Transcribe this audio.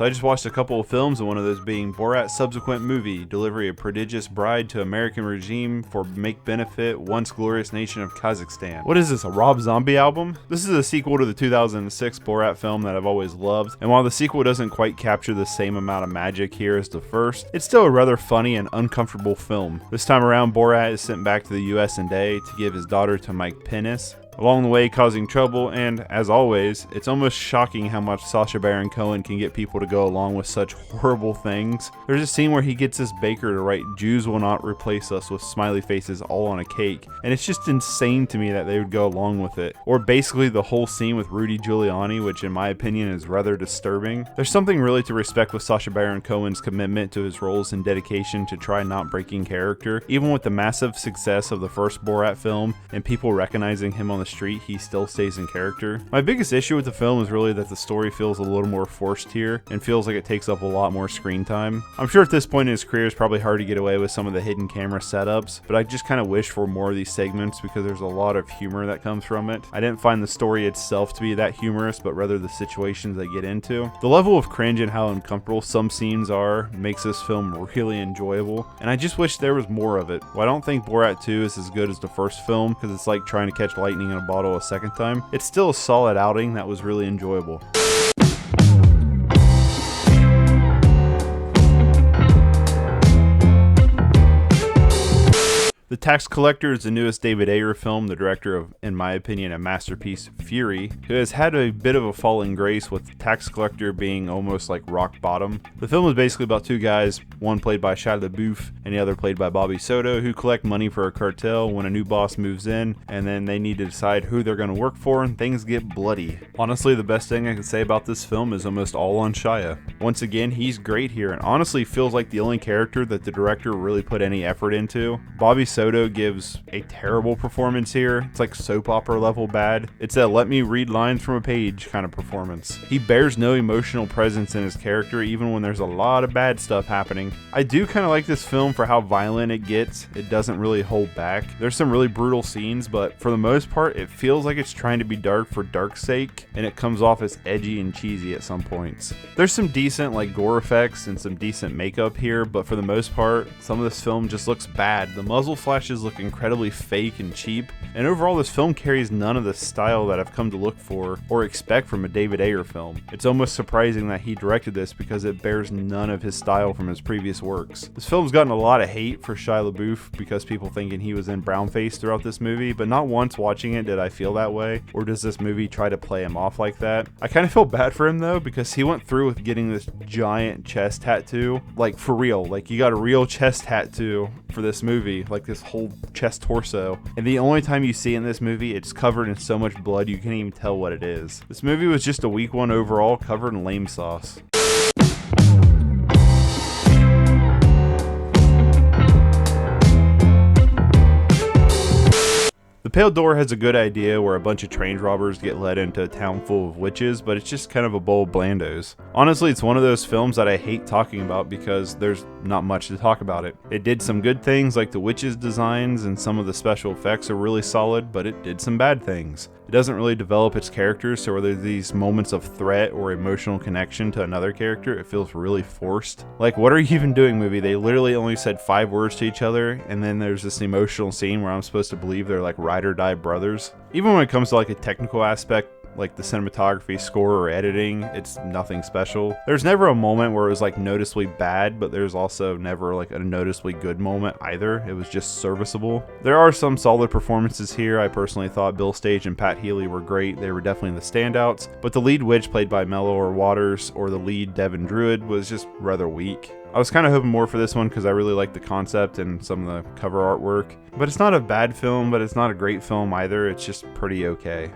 So I just watched a couple of films, and one of those being Borat's subsequent movie, Delivery of Prodigious Bride to American Regime for Make Benefit Once Glorious Nation of Kazakhstan. What is this, a Rob Zombie album? This is a sequel to the 2006 Borat film that I've always loved, and while the sequel doesn't quite capture the same amount of magic here as the first, it's still a rather funny and uncomfortable film. This time around, Borat is sent back to the US and A to give his daughter to Mike Pence, along the way causing trouble, and as always, it's almost shocking how much Sacha Baron Cohen can get people to go along with such horrible things. There's a scene where he gets this baker to write "Jews will not replace us" with smiley faces all on a cake, and it's just insane to me that they would go along with it. Or basically the whole scene with Rudy Giuliani, which in my opinion is rather disturbing. There's something really to respect with Sacha Baron Cohen's commitment to his roles and dedication to try not breaking character. Even with the massive success of the first Borat film and people recognizing him on the street, he still stays in character. My biggest issue with the film is really that the story feels a little more forced here and feels like it takes up a lot more screen time. I'm sure at this point in his career it's probably hard to get away with some of the hidden camera setups, but I just kind of wish for more of these segments because there's a lot of humor that comes from it. I didn't find the story itself to be that humorous, but rather the situations they get into. The level of cringe and how uncomfortable some scenes are makes this film really enjoyable, and I just wish there was more of it. While I don't think Borat 2 is as good as the first film because it's like trying to catch lightning in a bottle a second time, it's still a solid outing that was really enjoyable. The Tax Collector is the newest David Ayer film, the director of, in my opinion, a masterpiece, Fury, who has had a bit of a fall in grace with the Tax Collector being almost like rock bottom. The film is basically about two guys, one played by Shia LaBeouf and the other played by Bobby Soto, who collect money for a cartel when a new boss moves in, and then they need to decide who they're going to work for, and things get bloody. Honestly, the best thing I can say about this film is almost all on Shia. Once again, he's great here, and honestly feels like the only character that the director really put any effort into. Bobby Soto gives a terrible performance here. It's like soap opera level bad. It's a let me read lines from a page kind of performance. He bears no emotional presence in his character even when there's a lot of bad stuff happening. I do kind of like this film for how violent it gets. It doesn't really hold back. There's some really brutal scenes, but for the most part it feels like it's trying to be dark for dark's sake, and it comes off as edgy and cheesy at some points. There's some decent like gore effects and some decent makeup here, but for the most part some of this film just looks bad. The muzzle flashes look incredibly fake and cheap, and overall this film carries none of the style that I've come to look for or expect from a David Ayer film. It's almost surprising that he directed this because it bears none of his style from his previous works. This film's gotten a lot of hate for Shia LaBeouf because people thinking he was in brownface throughout this movie, but not once watching it did I feel that way, or does this movie try to play him off like that. I kind of feel bad for him though, because he went through with getting this giant chest tattoo, like for real, like you got a real chest tattoo for this movie, like this whole chest torso, and the only time you see it in this movie, it's covered in so much blood you can't even tell what it is. This movie was just a weak one overall, covered in lame sauce. The Pale Door has a good idea where a bunch of train robbers get led into a town full of witches, but it's just kind of a bowl of blandos. Honestly, it's one of those films that I hate talking about because there's not much to talk about it. It did some good things like the witches' designs and some of the special effects are really solid, but it did some bad things. It doesn't really develop its characters, so whether these moments of threat or emotional connection to another character, it feels really forced. Like, what are you even doing, movie? They literally only said 5 words to each other, and then there's this emotional scene where I'm supposed to believe they're like ride or die brothers. Even when it comes to like a technical aspect, like the cinematography, score, or editing, it's nothing special. There's never a moment where it was like noticeably bad, but there's also never like a noticeably good moment either. It was just serviceable. There are some solid performances here. I personally thought Bill Stage and Pat Healy were great. They were definitely the standouts, but the lead witch played by Mello or Waters or the lead Devin Druid was just rather weak. I was kind of hoping more for this one because I really like the concept and some of the cover artwork, but it's not a bad film, but it's not a great film either. It's just pretty okay.